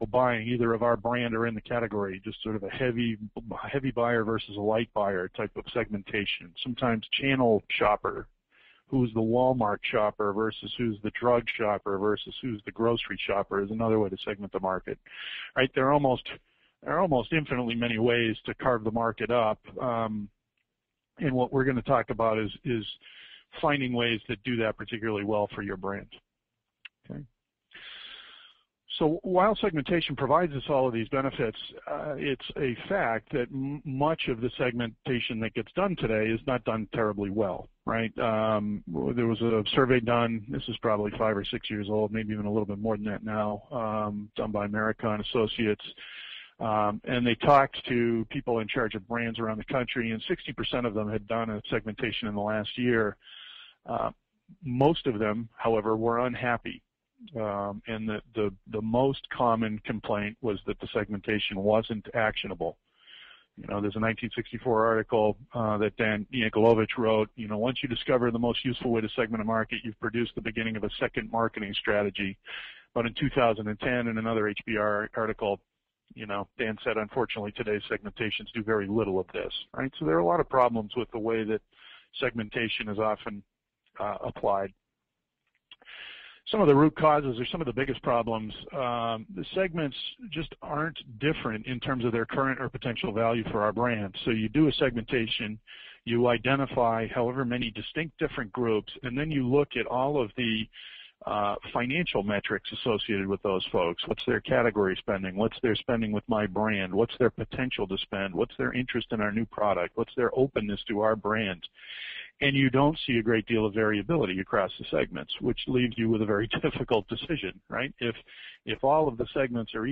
buying either of our brand or in the category, just sort of a heavy buyer versus a light buyer type of segmentation. Sometimes channel shopper, who's the Walmart shopper versus who's the drug shopper versus who's the grocery shopper is another way to segment the market. Right? There are almost infinitely many ways to carve the market up. And what we're going to talk about is finding ways that do that particularly well for your brand. Okay. So while segmentation provides us all of these benefits, it's a fact that much of the segmentation that gets done today is not done terribly well, right? There was a survey done, this is probably 5 or 6 years old, maybe even a little bit more than that now, done by America and Associates. And they talked to people in charge of brands around the country, and 60% of them had done a segmentation in the last year. Most of them, however, were unhappy. And the most common complaint was that the segmentation wasn't actionable. You know, there's a 1964 article that Dan Yankelovich wrote, you know, once you discover the most useful way to segment a market, you've produced the beginning of a second marketing strategy. But in 2010, in another HBR article, you know, Dan said, unfortunately, today's segmentations do very little of this, right? So there are a lot of problems with the way that segmentation is often applied. Some of the root causes or some of the biggest problems, the segments just aren't different in terms of their current or potential value for our brand. So you do a segmentation, you identify however many distinct different groups, and then you look at all of the financial metrics associated with those folks. What's their category spending? What's their spending with my brand? What's their potential to spend? What's their interest in our new product? What's their openness to our brand? And you don't see a great deal of variability across the segments, which leaves you with a very difficult decision, right? If all of the segments are